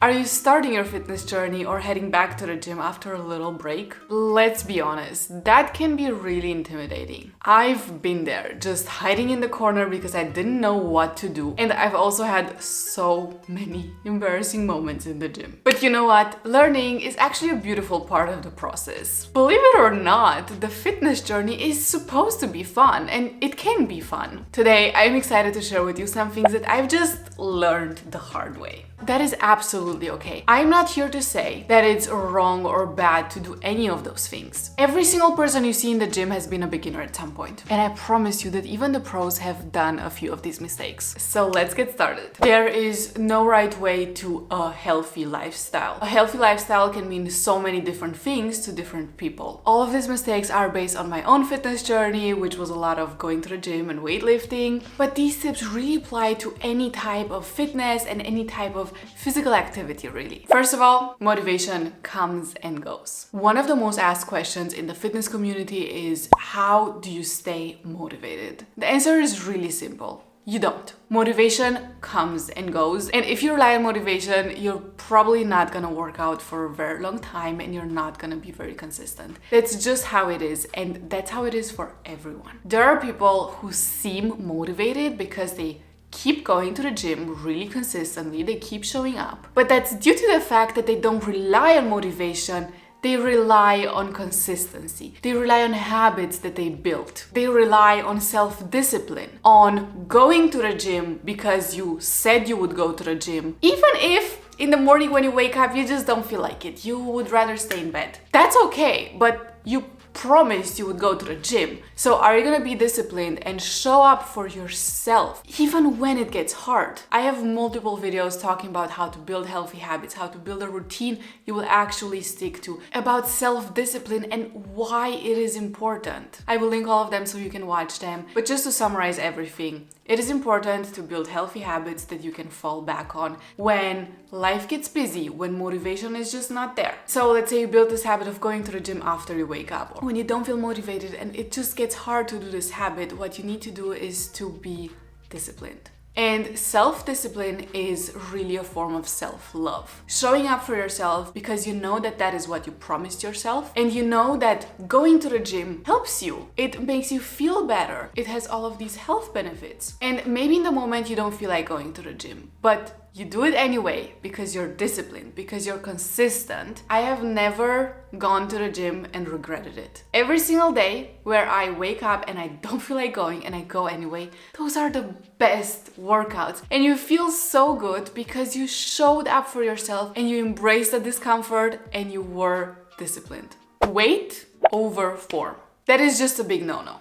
Are you starting your fitness journey or heading back to the gym after a little break? Let's be honest, that can be really intimidating. I've been there, just hiding in the corner because I didn't know what to do. And I've also had so many embarrassing moments in the gym. But you know what? Learning is actually a beautiful part of the process. Believe it or not, the fitness journey is supposed to be fun, and it can be fun. Today, I'm excited to share with you some things that I've just learned the hard way. That is absolutely okay. I'm not here to say that it's wrong or bad to do any of those things. Every single person you see in the gym has been a beginner at some point. And I promise you that even the pros have done a few of these mistakes. So let's get started. There is no right way to a healthy lifestyle. A healthy lifestyle can mean so many different things to different people. All of these mistakes are based on my own fitness journey, which was a lot of going to the gym and weightlifting. But these tips really apply to any type of fitness and any type of physical activity, really. First of all, motivation comes and goes. One of the most asked questions in the fitness community is, how do you stay motivated? The answer is really simple. You don't. Motivation comes and goes. And if you rely on motivation, you're probably not gonna work out for a very long time and you're not gonna be very consistent. That's just how it is. And that's how it is for everyone. There are people who seem motivated because they keep going to the gym really consistently, they keep showing up. But that's due to the fact that they don't rely on motivation, they rely on consistency. They rely on habits that they built. They rely on self-discipline, on going to the gym because you said you would go to the gym. Even if in the morning when you wake up, you just don't feel like it. You would rather stay in bed. That's okay, but you promised you would go to the gym. So are you gonna be disciplined and show up for yourself even when it gets hard? I have multiple videos talking about how to build healthy habits, how to build a routine you will actually stick to, about self-discipline and why it is important. I will link all of them so you can watch them. But just to summarize everything, it is important to build healthy habits that you can fall back on when life gets busy, when motivation is just not there. So let's say you build this habit of going to the gym after you wake up. When you don't feel motivated and it just gets hard to do this habit, what you need to do is to be disciplined. And self-discipline is really a form of self-love. Showing up for yourself because you know that that is what you promised yourself, and you know that going to the gym helps you. It makes you feel better. It has all of these health benefits. And maybe in the moment you don't feel like going to the gym, but you do it anyway because you're disciplined, because you're consistent. I have never gone to the gym and regretted it. Every single day where I wake up and I don't feel like going and I go anyway, those are the best workouts. And you feel so good because you showed up for yourself and you embraced the discomfort and you were disciplined. Weight over form. That is just a big no-no.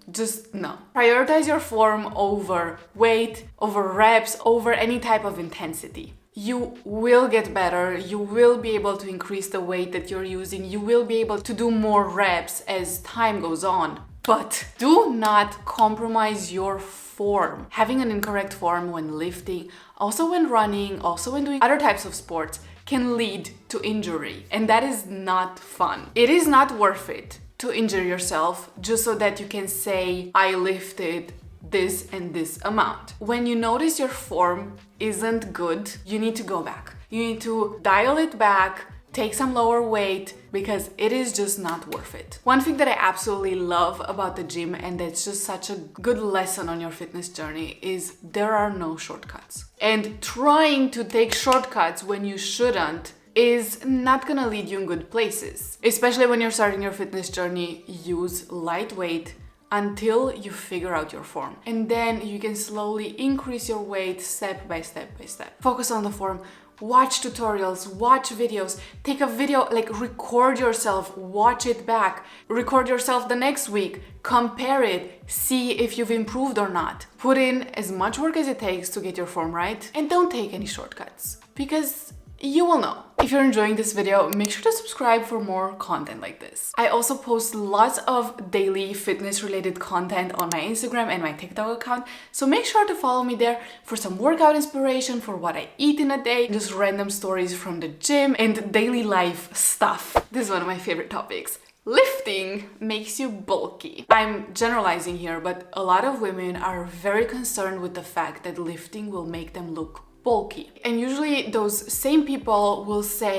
Just no. Prioritize your form over weight, over reps, over any type of intensity. You will get better. You will be able to increase the weight that you're using. You will be able to do more reps as time goes on. But do not compromise your form. Having an incorrect form when lifting, also when running, also when doing other types of sports, can lead to injury. And that is not fun. It is not worth it to injure yourself just so that you can say, I lifted this and this amount. When you notice your form isn't good, you need to go back. You need to dial it back, take some lower weight, because it is just not worth it. One thing that I absolutely love about the gym, and that's just such a good lesson on your fitness journey, is there are no shortcuts. And trying to take shortcuts when you shouldn't is not gonna lead you in good places. Especially when you're starting your fitness journey, use lightweight until you figure out your form. And then you can slowly increase your weight step by step by step. Focus on the form, watch tutorials, watch videos, take a video, like record yourself, watch it back, record yourself the next week, compare it, see if you've improved or not. Put in as much work as it takes to get your form right, and don't take any shortcuts, because you will know. If you're enjoying this video, make sure to subscribe for more content like this. I also post lots of daily fitness related content on my Instagram and my TikTok account, so make sure to follow me there for some workout inspiration, for what I eat in a day, just random stories from the gym and daily life stuff. This is one of my favorite topics. Lifting makes you bulky. I'm generalizing here, but a lot of women are very concerned with the fact that lifting will make them look bulky. And usually those same people will say,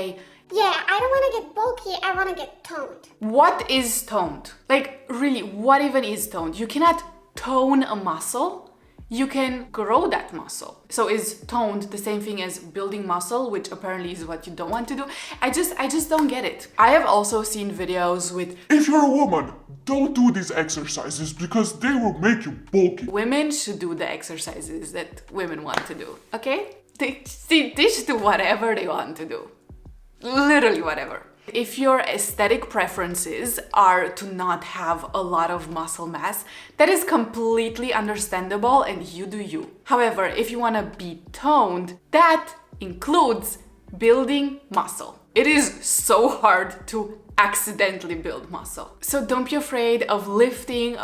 yeah, I don't want to get bulky, I want to get toned. what is toned? Like, really, what even is toned? You cannot tone a muscle. You can grow that muscle. So is toned the same thing as building muscle, which apparently is what you don't want to do? I just don't get it. I have also seen videos with, if you're a woman, don't do these exercises because they will make you bulky. women should do the exercises that women want to do, okay? They should do whatever they want to do. Literally whatever. If your aesthetic preferences are to not have a lot of muscle mass, that is completely understandable and you do you. However, if you want to be toned, that includes building muscle. It is so hard to accidentally build muscle. So don't be afraid of lifting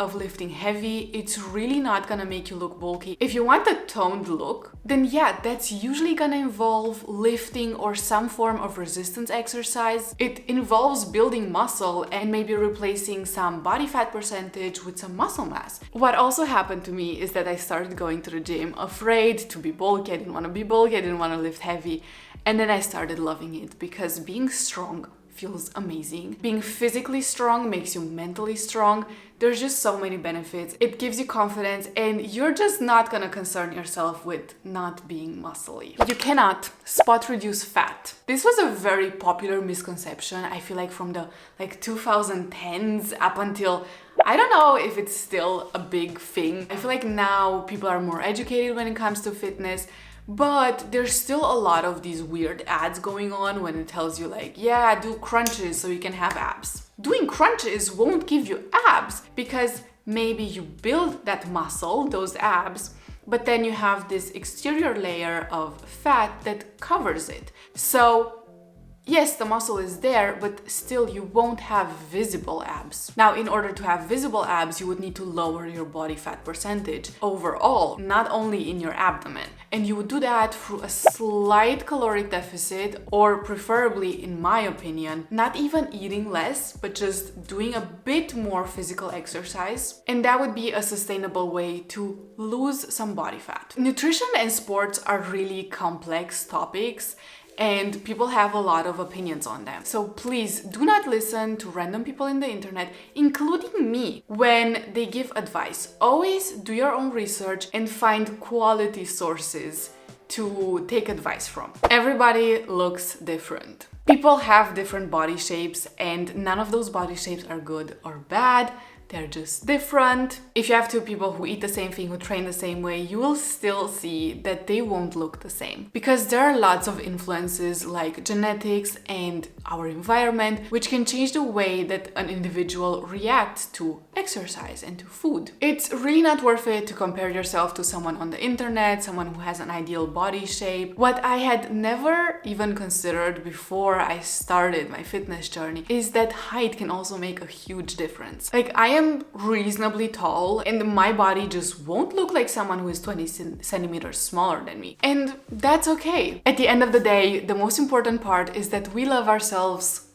heavy. It's really not gonna make you look bulky. If you want a toned look, then yeah, that's usually gonna involve lifting or some form of resistance exercise. It involves building muscle and maybe replacing some body fat percentage with some muscle mass. What also happened to me is that I started going to the gym afraid to be bulky. I didn't want to be bulky, I didn't want to lift heavy. And then I started loving it because being strong feels amazing. Being physically strong makes you mentally strong. There's just so many benefits. It gives you confidence and you're just not gonna concern yourself with not being muscly. You cannot spot reduce fat. This was a very popular misconception, I feel like from the 2010s up until, I don't know if it's still a big thing. I feel like now people are more educated when it comes to fitness. But there's still a lot of these weird ads going on when it tells you like, yeah, do crunches so you can have abs. Doing crunches won't give you abs because maybe you build that muscle, those abs, but then you have this exterior layer of fat that covers it. So yes, the muscle is there, but still you won't have visible abs. Now, in order to have visible abs, you would need to lower your body fat percentage overall, not only in your abdomen. And you would do that through a slight caloric deficit, or preferably, in my opinion, not even eating less, but just doing a bit more physical exercise. And that would be a sustainable way to lose some body fat. Nutrition and sports are really complex topics, and people have a lot of opinions on them. So please do not listen to random people in the internet, including me, when they give advice. Always do your own research and find quality sources to take advice from. Everybody looks different. People have different body shapes and none of those body shapes are good or bad. They're just different. If you have two people who eat the same thing, who train the same way, you will still see that they won't look the same. Because there are lots of influences like genetics and our environment, which can change the way that an individual reacts to exercise and to food. It's really not worth it to compare yourself to someone on the internet, someone who has an ideal body shape. What I had never even considered before I started my fitness journey is that height can also make a huge difference. Like, I am reasonably tall and my body just won't look like someone who is 20 centimeters smaller than me. And that's okay. At the end of the day, the most important part is that we love ourselves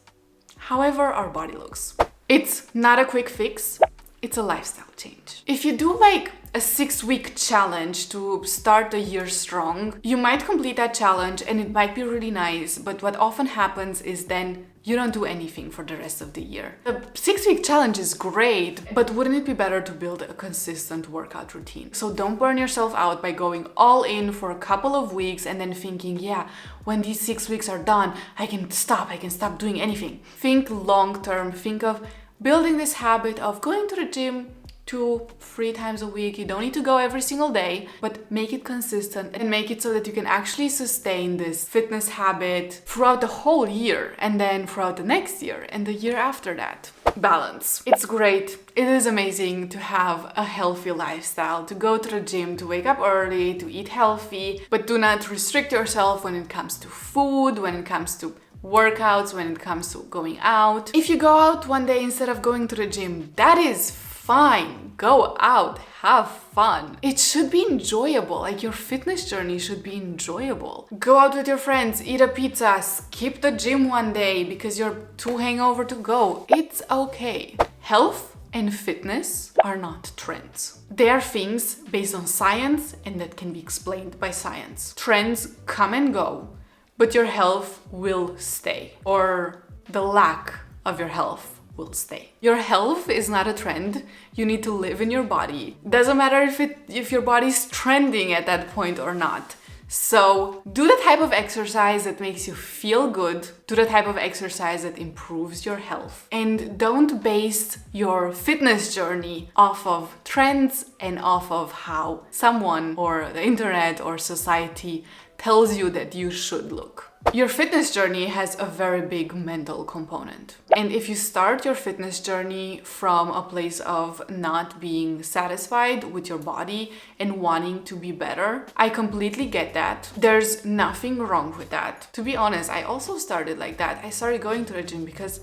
however our body looks. It's not a quick fix, it's a lifestyle change. If you do like a 6-week challenge to start the year strong, you might complete that challenge and it might be really nice, but what often happens is then you don't do anything for the rest of the year. The 6-week challenge is great, but wouldn't it be better to build a consistent workout routine? So don't burn yourself out by going all in for a couple of weeks and then thinking, yeah, when these 6 weeks are done, I can stop doing anything. Think long term, think of building this habit of going to the gym 2-3 times a week. You don't need to go every single day, but make it consistent and make it so that you can actually sustain this fitness habit throughout the whole year and then throughout the next year and the year after that. Balance. It's great. It is amazing to have a healthy lifestyle, to go to the gym, to wake up early, to eat healthy, but do not restrict yourself when it comes to food, when it comes to workouts, when it comes to going out. If you go out one day instead of going to the gym, that is fine. Go out, have fun. It should be enjoyable. Like, your fitness journey should be enjoyable. Go out with your friends, eat a pizza, skip the gym one day because you're too hungover to go. It's okay. Health and fitness are not trends. They are things based on science and that can be explained by science. Trends come and go, but your health will stay, or the lack of your health will stay. Your health is not a trend. You need to live in your body. Doesn't matter if your body's trending at that point or not. So do the type of exercise that makes you feel good. Do the type of exercise that improves your health. And don't base your fitness journey off of trends and off of how someone or the internet or society tells you that you should look. Your fitness journey has a very big mental component. And if you start your fitness journey from a place of not being satisfied with your body and wanting to be better, I completely get that. There's nothing wrong with that. To be honest, I also started like that. I started going to the gym because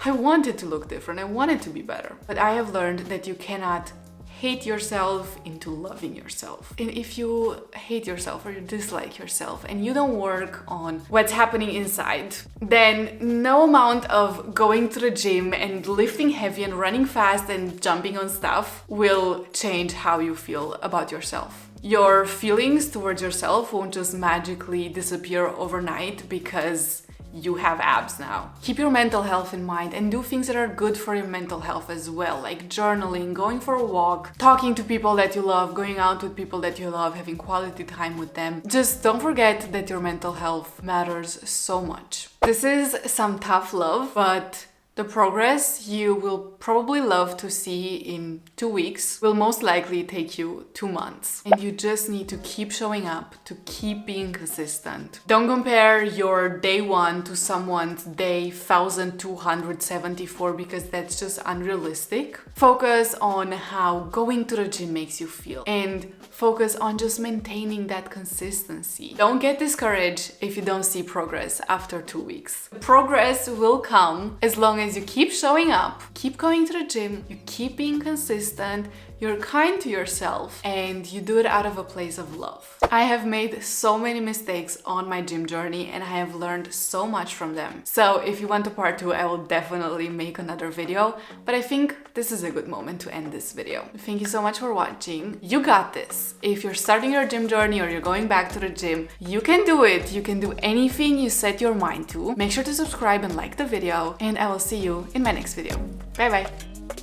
I wanted to look different. I wanted to be better. But I have learned that you cannot hate yourself into loving yourself. And if you hate yourself or you dislike yourself and you don't work on what's happening inside, then no amount of going to the gym and lifting heavy and running fast and jumping on stuff will change how you feel about yourself. Your feelings towards yourself won't just magically disappear overnight because you have abs now. Keep your mental health in mind and do things that are good for your mental health as well, like journaling, going for a walk, talking to people that you love, going out with people that you love, having quality time with them. Just don't forget that your mental health matters so much. This is some tough love, but the progress you will probably love to see in 2 weeks will most likely take you 2 months. And you just need to keep showing up, to keep being consistent. Don't compare your day 1 to someone's day 1274 because that's just unrealistic. Focus on how going to the gym makes you feel and focus on just maintaining that consistency. Don't get discouraged if you don't see progress after 2 weeks. Progress will come as long as you keep showing up, keep going to the gym, you keep being consistent, you're kind to yourself, and you do it out of a place of love. I have made so many mistakes on my gym journey and I have learned so much from them. So if you want a part 2, I will definitely make another video, but I think this is a good moment to end this video. Thank you so much for watching. You got this. If you're starting your gym journey or you're going back to the gym, you can do it. You can do anything you set your mind to. Make sure to subscribe and like the video, and I will see you in my next video. Bye bye.